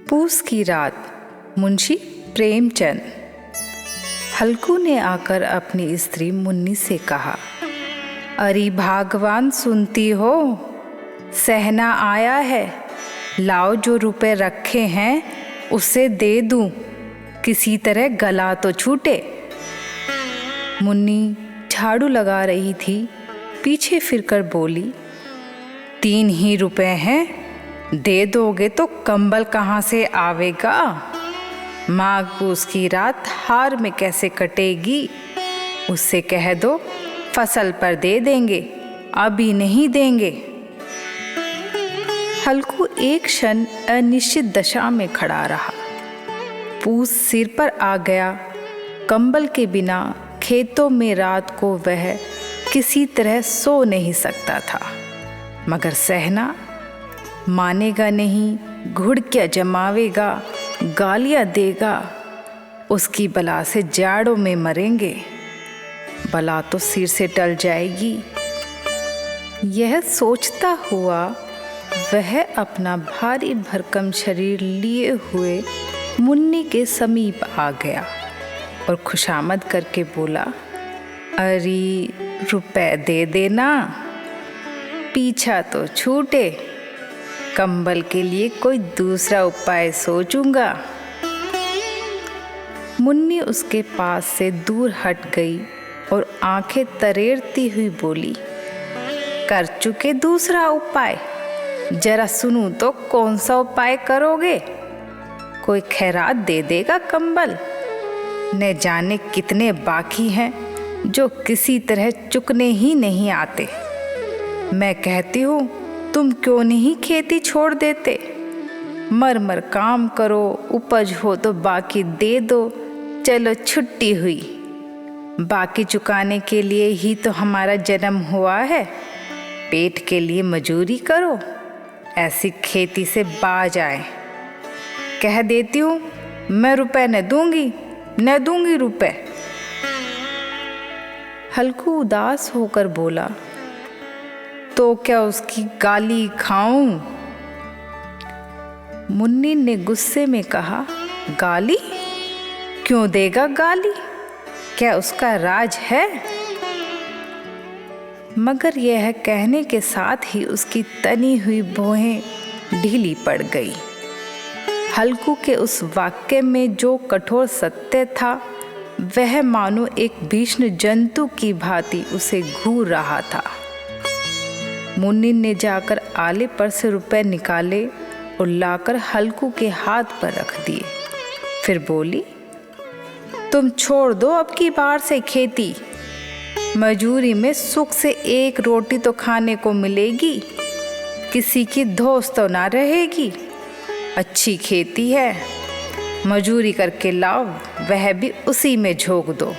पूस की रात, मुंशी प्रेमचंद। हल्कू ने आकर अपनी स्त्री मुन्नी से कहा, अरे भागवान सुनती हो, सहना आया है, लाओ जो रुपए रखे हैं उसे दे दूं, किसी तरह गला तो छूटे। मुन्नी झाड़ू लगा रही थी, पीछे फिरकर बोली, 3 ही रुपए हैं, दे दोगे तो कंबल कहाँ से आवेगा? माघ पूस की रात हार में कैसे कटेगी? उससे कह दो फसल पर दे देंगे, अभी नहीं देंगे। हल्कू एक क्षण अनिश्चित दशा में खड़ा रहा। पूस सिर पर आ गया। कंबल के बिना खेतों में रात को वह किसी तरह सो नहीं सकता था, मगर सहना मानेगा नहीं, घुड़कियाँ जमावेगा, गालियाँ देगा। उसकी बला से जाड़ों में मरेंगे, बला तो सिर से टल जाएगी। यह सोचता हुआ वह अपना भारी भरकम शरीर लिए हुए मुन्नी के समीप आ गया और खुशामद करके बोला, अरे रुपए दे देना, पीछा तो छूटे, कंबल के लिए कोई दूसरा उपाय सोचूंगा। मुन्नी उसके पास से दूर हट गई और आंखें तरेरती हुई बोली, कर चुके दूसरा उपाय? जरा सुनूं तो कौन सा उपाय करोगे? कोई खैरात दे देगा कंबल? न जाने कितने बाकी हैं जो किसी तरह चुकने ही नहीं आते। मैं कहती हूँ तुम क्यों नहीं खेती छोड़ देते? मर मर काम करो, उपज हो तो बाकी दे दो, चलो छुट्टी हुई। बाकी चुकाने के लिए ही तो हमारा जन्म हुआ है, पेट के लिए मजूरी करो, ऐसी खेती से बाज आए। कह देती हूँ मैं रुपए न दूंगी रुपए। हल्कू उदास होकर बोला, तो क्या उसकी गाली खाऊं? मुन्नी ने गुस्से में कहा, गाली? क्यों देगा गाली? क्या उसका राज है? मगर यह कहने के साथ ही उसकी तनी हुई भौहें ढीली पड़ गई। हल्कू के उस वाक्य में जो कठोर सत्य था, वह मानो एक भीषण जंतु की भांति उसे घूर रहा था। मुन्नी ने जाकर आले पर से रुपए निकाले और लाकर हल्कू के हाथ पर रख दिए। फिर बोली, तुम छोड़ दो अब की बार से खेती, मजूरी में सुख से एक रोटी तो खाने को मिलेगी, किसी की धौंस तो ना रहेगी। अच्छी खेती है, मजूरी करके लाओ, वह भी उसी में झोंक दो,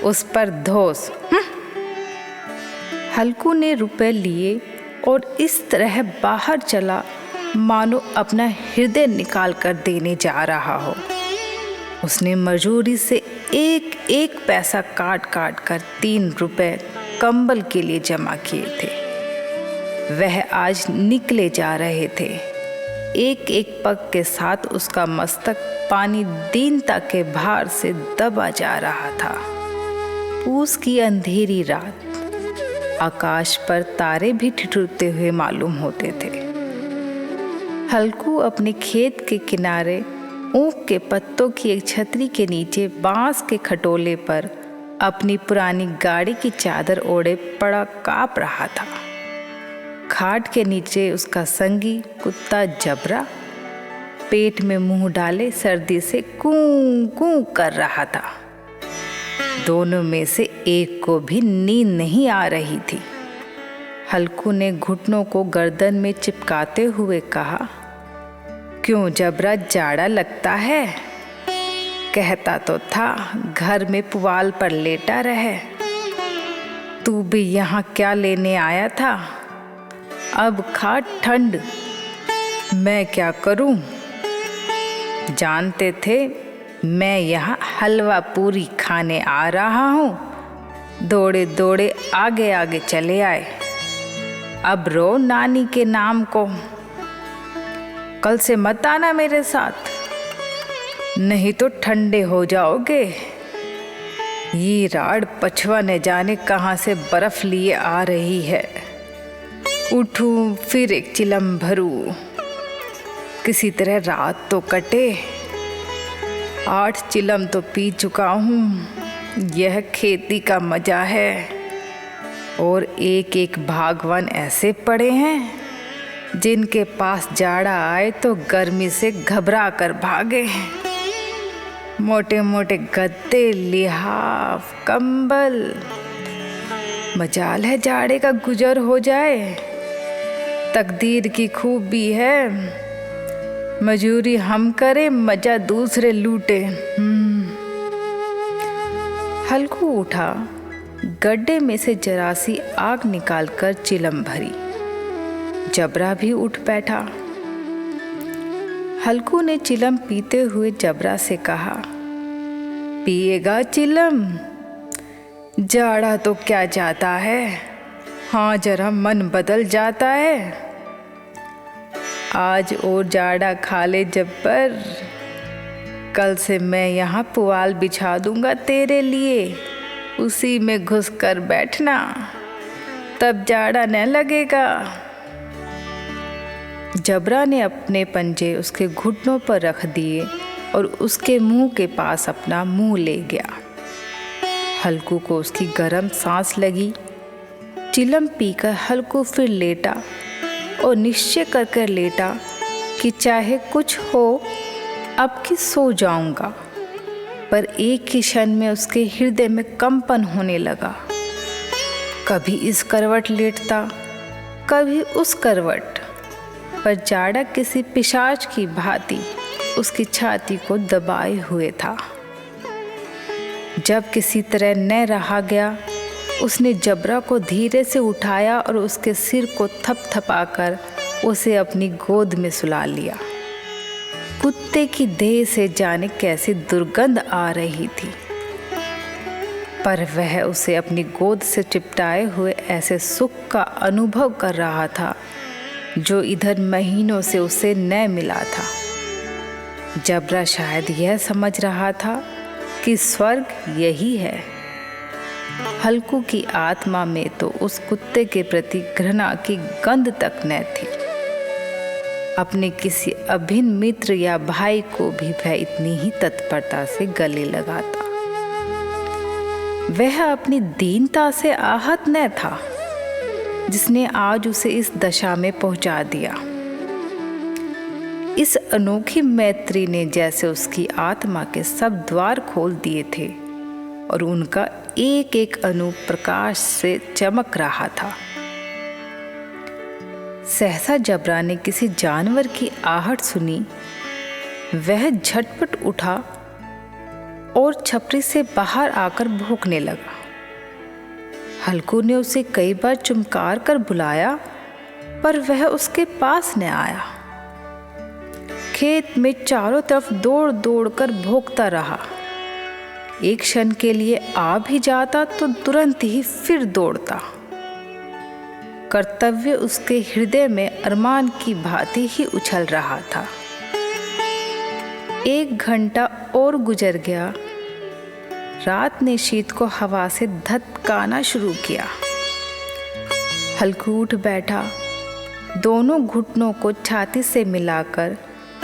उस पर धौंस। हल्कू ने रुपए लिए और इस तरह बाहर चला मानो अपना हृदय निकाल कर देने जा रहा हो। उसने मजूरी से एक एक पैसा काट काट कर 3 रुपए कंबल के लिए जमा किए थे। वह आज निकले जा रहे थे। एक एक पग के साथ उसका मस्तक पानी दीनता के भार से दबा जा रहा था। पूस की अंधेरी रात, आकाश पर तारे भी ठिठुरते हुए मालूम होते थे। हल्कू अपने खेत के किनारे ऊख के पत्तों की एक छतरी के नीचे बांस के खटोले पर अपनी पुरानी गाड़ी की चादर ओढ़े पड़ा काँप रहा था। खाट के नीचे उसका संगी कुत्ता जबरा पेट में मुंह डाले सर्दी से कूं कूं कर रहा था। दोनों में से एक को भी नींद नहीं आ रही थी। हल्कू ने घुटनों को गर्दन में चिपकाते हुए कहा, क्यों जबरा, जाड़ा लगता है? कहता तो था घर में पुआल पर लेटा रहे। तू भी यहाँ क्या लेने आया था? अब खा ठंड, मैं क्या करूं? जानते थे मैं यहाँ हलवा पूरी खाने आ रहा हूँ, दौड़े दौड़े आगे आगे चले आए। अब रो नानी के नाम को। कल से मत आना मेरे साथ, नहीं तो ठंडे हो जाओगे। ये राड पछवा न जाने कहाँ से बर्फ लिए आ रही है। उठूं फिर एक चिलम भरूं, किसी तरह रात तो कटे। 8 चिलम तो पी चुका हूँ, यह खेती का मजा है। और एक एक भागवान ऐसे पड़े हैं जिनके पास जाड़ा आए तो गर्मी से घबरा कर भागे। मोटे मोटे गद्दे, लिहाफ, कंबल, मजाल है जाड़े का गुजर हो जाए। तकदीर की खूबी है, मजूरी हम करें, मजा दूसरे लूटे। हल्कू उठा, गड्ढे में से जरा सी आग निकालकर चिलम भरी। जबरा भी उठ बैठा। हल्कू ने चिलम पीते हुए जबरा से कहा, पिएगा चिलम? जाड़ा तो क्या जाता है, हाँ जरा मन बदल जाता है। आज और जाड़ा खा ले जब्बर, कल से मैं यहाँ पुआल बिछा दूंगा तेरे लिए, उसी में घुस कर बैठना, तब जाड़ा न लगेगा। जबरा ने अपने पंजे उसके घुटनों पर रख दिए और उसके मुंह के पास अपना मुंह ले गया। हल्कू को उसकी गर्म सांस लगी। चिलम पीकर हल्कू फिर लेटा और निश्चय कर लेटा कि चाहे कुछ हो अब कि सो जाऊंगा। पर एक ही क्षण में उसके हृदय में कंपन होने लगा। कभी इस करवट लेटता, कभी उस करवट, पर जाड़ा किसी पिशाच की भांति उसकी छाती को दबाए हुए था। जब किसी तरह न रहा गया, उसने जबरा को धीरे से उठाया और उसके सिर को थपथपाकर उसे अपनी गोद में सुला लिया। कुत्ते की देह से जाने कैसी दुर्गंध आ रही थी, पर वह उसे अपनी गोद से चिपटाए हुए ऐसे सुख का अनुभव कर रहा था जो इधर महीनों से उसे न मिला था। जबरा शायद यह समझ रहा था कि स्वर्ग यही है। हल्कू की आत्मा में तो उस कुत्ते के प्रति घृणा की गंध तक न थी। अपने किसी अभिन्न मित्र या भाई को भी वह इतनी ही तत्परता से गले लगाता। वह अपनी दीनता से आहत न था जिसने आज उसे इस दशा में पहुंचा दिया। इस अनोखी मैत्री ने जैसे उसकी आत्मा के सब द्वार खोल दिए थे और उनका एक एक अणु प्रकाश से चमक रहा था। सहसा जबरा ने किसी जानवर की आहट सुनी। वह झटपट उठा और छपरी से बाहर आकर भौंकने लगा। हल्कू ने उसे कई बार चुमकार कर बुलाया, पर वह उसके पास न आया। खेत में चारों तरफ दौड़ दौड़ कर भौंकता रहा। एक क्षण के लिए आ भी जाता तो तुरंत ही फिर दौड़ता। कर्तव्य उसके हृदय में अरमान की भांति ही उछल रहा था। 1 घंटा और गुजर गया। रात ने शीत को हवा से धधकाना शुरू किया। हल्कू उठ बैठा, दोनों घुटनों को छाती से मिलाकर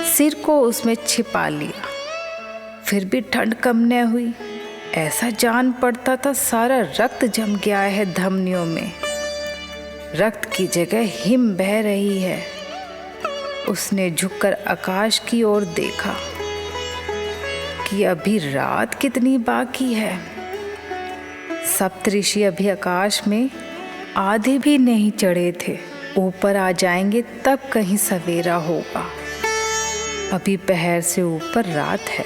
सिर को उसमें छिपा लिया। फिर भी ठंड कम न हुई। ऐसा जान पड़ता था सारा रक्त जम गया है धमनियों में। रक्त की जगह हिम बह रही है। उसने झुककर आकाश की ओर देखा कि अभी रात कितनी बाकी है। सप्तऋषि अभी आकाश में आधे भी नहीं चढ़े थे। ऊपर आ जाएंगे तब कहीं सवेरा होगा। अभी पहर से ऊपर रात है।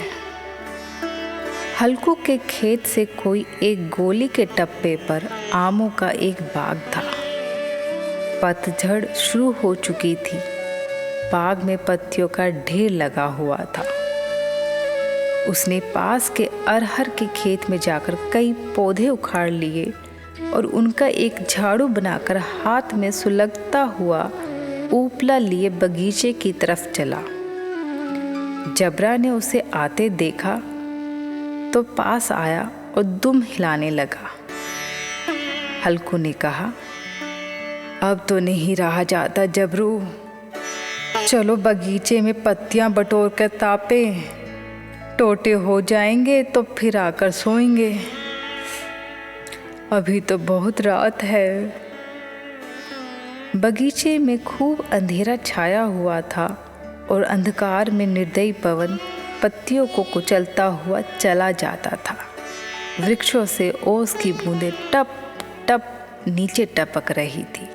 हल्कू के खेत से कोई एक गोली के टप्पे पर आमों का एक बाग था। पतझड़ शुरू हो चुकी थी। बाग में पत्तियों का ढेर लगा हुआ था। उसने पास के अरहर के खेत में जाकर कई पौधे उखाड़ लिए और उनका एक झाड़ू बनाकर हाथ में सुलगता हुआ ऊपला लिए बगीचे की तरफ चला। जबरा ने उसे आते देखा तो पास आया और दुम हिलाने लगा। हल्कू ने कहा, अब तो नहीं रहा जाता जबरू, चलो बगीचे में पत्तियां बटोर कर तापे, टोटे हो जाएंगे तो फिर आकर सोएंगे, अभी तो बहुत रात है। बगीचे में खूब अंधेरा छाया हुआ था और अंधकार में निर्दयी पवन पत्तियों को कुचलता हुआ चला जाता था। वृक्षों से ओस की बूंदें टप टप नीचे टपक रही थी।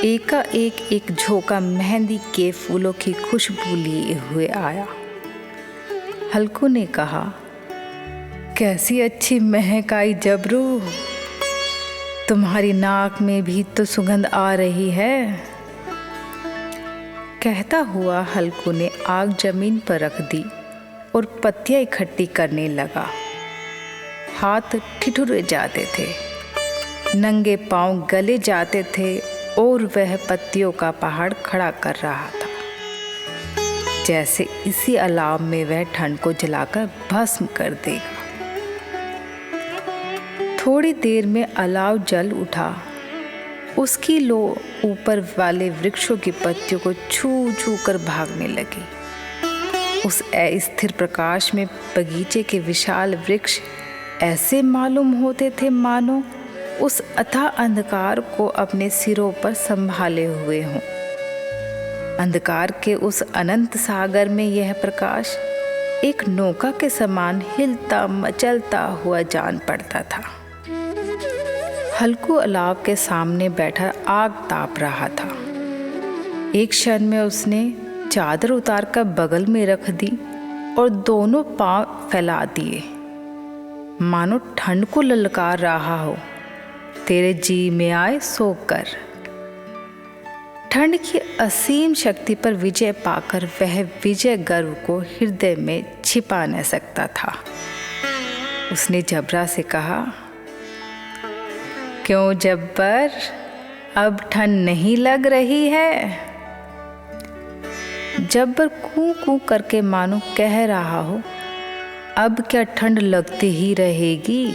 एकाएक एक झोंका मेहंदी के फूलों की खुशबू लिए हुए आया। हल्कू ने कहा, कैसी अच्छी महक आई जबरू, तुम्हारी नाक में भी तो सुगंध आ रही है। कहता हुआ हल्कू ने आग जमीन पर रख दी और पत्तियां इकट्ठी करने लगा। हाथ ठिठुरे जाते थे, नंगे पांव गले जाते थे और वह पत्तियों का पहाड़ खड़ा कर रहा था, जैसे इसी अलाव में वह ठंड को जलाकर भस्म कर देगा। थोड़ी देर में अलाव जल उठा। उसकी लो ऊपर वाले वृक्षों की पत्तियों को छू छू कर भागने लगी। उस अस्थिर प्रकाश में बगीचे के विशाल वृक्ष ऐसे मालूम होते थे मानो उस अथाह अंधकार को अपने सिरों पर संभाले हुए हों। अंधकार के उस अनंत सागर में यह प्रकाश एक नौका के समान हिलता मचलता हुआ जान पड़ता था। हल्कू अलाव के सामने बैठा आग ताप रहा था। एक क्षण में उसने चादर उतार कर बगल में रख दी और दोनों पांव फैला दिए, मानो ठंड को ललकार रहा हो, तेरे जी में आए सो कर। ठंड की असीम शक्ति पर विजय पाकर वह विजय गर्व को हृदय में छिपा न सकता था। उसने जबरा से कहा, क्यों जब्बर, अब ठंड नहीं लग रही है? जब्बर कूं कूं करके मानो कह रहा हो, अब क्या ठंड लगती ही रहेगी?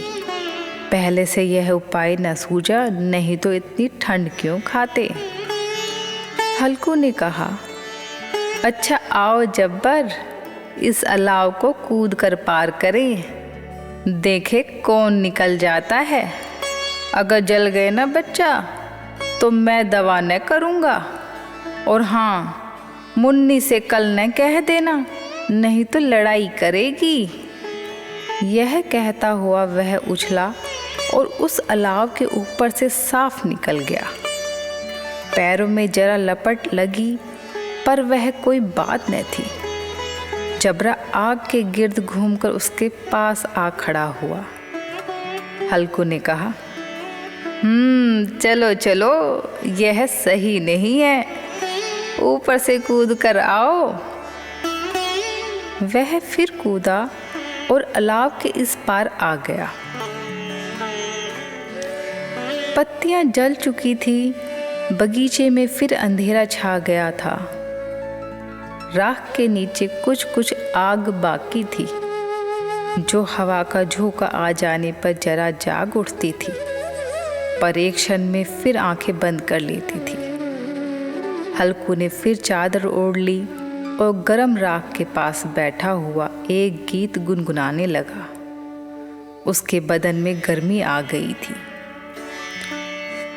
पहले से यह उपाय न सूझा, नहीं तो इतनी ठंड क्यों खाते? हल्कू ने कहा, अच्छा आओ जब्बर, इस अलाव को कूद कर पार करें, देखे कौन निकल जाता है। अगर जल गए ना बच्चा तो मैं दवा न करूँगा, और हाँ, मुन्नी से कल न कह देना, नहीं तो लड़ाई करेगी। यह कहता हुआ वह उछला और उस अलाव के ऊपर से साफ निकल गया। पैरों में जरा लपट लगी, पर वह कोई बात न थी। जबरा आग के गिर्द घूमकर उसके पास आ खड़ा हुआ। हल्कू ने कहा, चलो चलो, यह सही नहीं है, ऊपर से कूद कर आओ। वह फिर कूदा और अलाव के इस पार आ गया। पत्तियां जल चुकी थी, बगीचे में फिर अंधेरा छा गया था। राख के नीचे कुछ कुछ आग बाकी थी, जो हवा का झोंका आ जाने पर जरा जाग उठती थी, पर एक क्षण में फिर आंखें बंद कर लेती थी। हल्कू ने फिर चादर ओढ़ ली और गरम राख के पास बैठा हुआ एक गीत गुनगुनाने लगा। उसके बदन में गर्मी आ गई थी।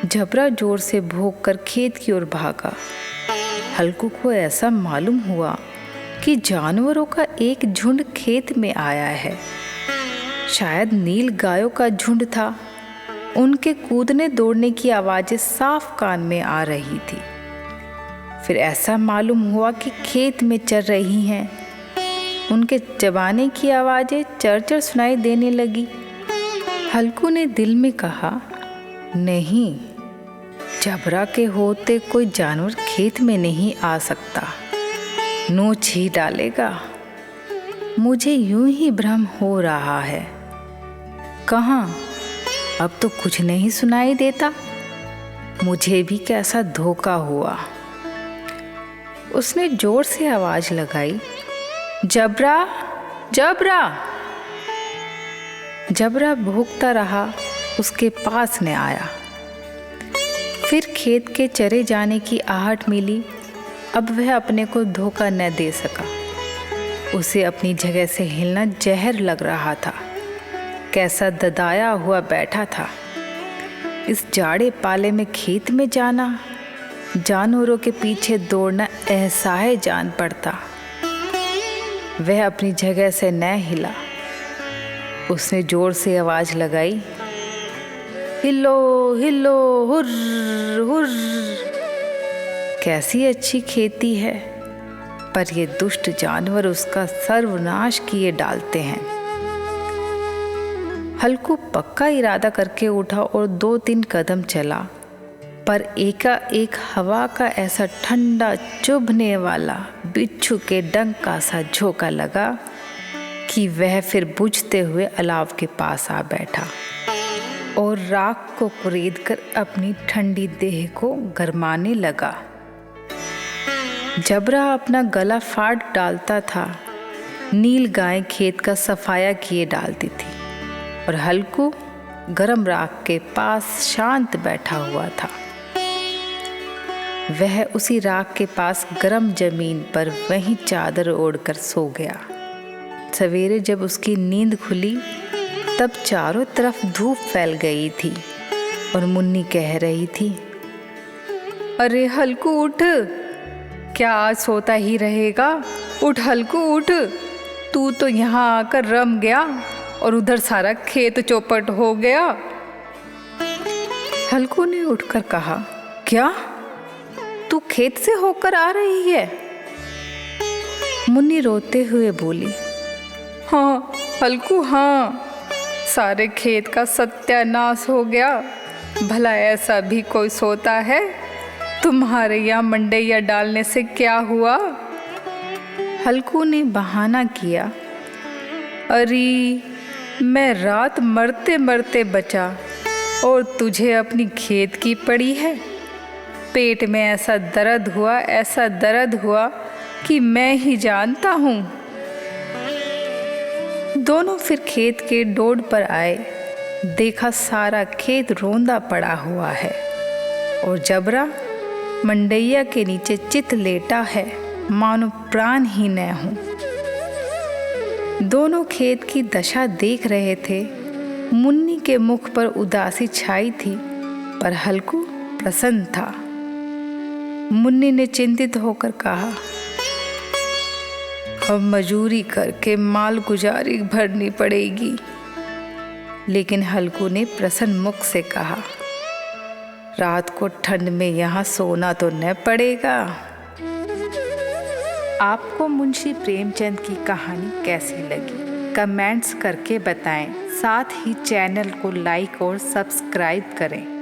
जबरा जोर से भौंक कर खेत की ओर भागा। हल्कू को ऐसा मालूम हुआ कि जानवरों का एक झुंड खेत में आया है। शायद नील गायों का झुंड था। उनके कूदने दौड़ने की आवाज़ें साफ कान में आ रही थी। फिर ऐसा मालूम हुआ कि खेत में चर रही हैं। उनके चबाने की आवाज़ें चरचर सुनाई देने लगी। हल्कू ने दिल में कहा, नहीं, जबरा के होते कोई जानवर खेत में नहीं आ सकता, नोच ही डालेगा। मुझे यूं ही भ्रम हो रहा है। कहाँ? अब तो कुछ नहीं सुनाई देता। मुझे भी कैसा धोखा हुआ। उसने जोर से आवाज लगाई, जबरा जबरा। जबरा भूखता रहा, उसके पास न आया। फिर खेत के चरे जाने की आहट मिली। अब वह अपने को धोखा न दे सका। उसे अपनी जगह से हिलना जहर लग रहा था। कैसा ददाया हुआ बैठा था। इस जाड़े पाले में खेत में जाना, जानवरों के पीछे दौड़ना असहाय जान पड़ता। वह अपनी जगह से न हिला। उसने जोर से आवाज लगाई, हिलो हिलो हुर्र हुर्र। कैसी अच्छी खेती है, पर ये दुष्ट जानवर उसका सर्वनाश किए डालते हैं। हल्कू पक्का इरादा करके उठा और 2-3 कदम चला, पर एकाएक हवा का ऐसा ठंडा चुभने वाला बिच्छू के डंक का सा झोंका लगा कि वह फिर बुझते हुए अलाव के पास आ बैठा और राख को कुरेद कर अपनी ठंडी देह को गरमाने लगा। जबरा अपना गला फाड़ डालता था। नील गाय खेत का सफाया किए डालती थी और हल्कू गरम राख के पास शांत बैठा हुआ था। वह उसी राख के पास गरम जमीन पर वहीं चादर ओढ़कर सो गया। सवेरे जब उसकी नींद खुली तब चारों तरफ धूप फैल गई थी और मुन्नी कह रही थी, अरे हल्कू उठ, क्या आज सोता ही रहेगा? उठ हल्कू उठ, तू तो यहाँ आकर रम गया और उधर सारा खेत चौपट हो गया। हल्कू ने उठकर कहा, क्या तू खेत से होकर आ रही है? मुन्नी रोते हुए बोली, हाँ हल्कू, हाँ, सारे खेत का सत्यानाश हो गया। भला ऐसा भी कोई सोता है? तुम्हारे यहाँ मंडैया डालने से क्या हुआ? हल्कू ने बहाना किया, अरे मैं रात मरते मरते बचा और तुझे अपनी खेत की पड़ी है। पेट में ऐसा दर्द हुआ कि मैं ही जानता हूँ। दोनों फिर खेत के डोड पर आए। देखा सारा खेत रोंदा पड़ा हुआ है और जबरा मंडैया के नीचे चित लेटा है, मानो प्राण ही न हो। दोनों खेत की दशा देख रहे थे। मुन्नी के मुख पर उदासी छाई थी, पर हल्कू प्रसन्न था। मुन्नी ने चिंतित होकर कहा, अब मजूरी करके माल गुजारी भरनी पड़ेगी। लेकिन हल्कू ने प्रसन्न मुख से कहा, रात को ठंड में यहाँ सोना तो न पड़ेगा। आपको मुंशी प्रेमचंद की कहानी कैसी लगी कमेंट्स करके बताएं। साथ ही चैनल को लाइक और सब्सक्राइब करें।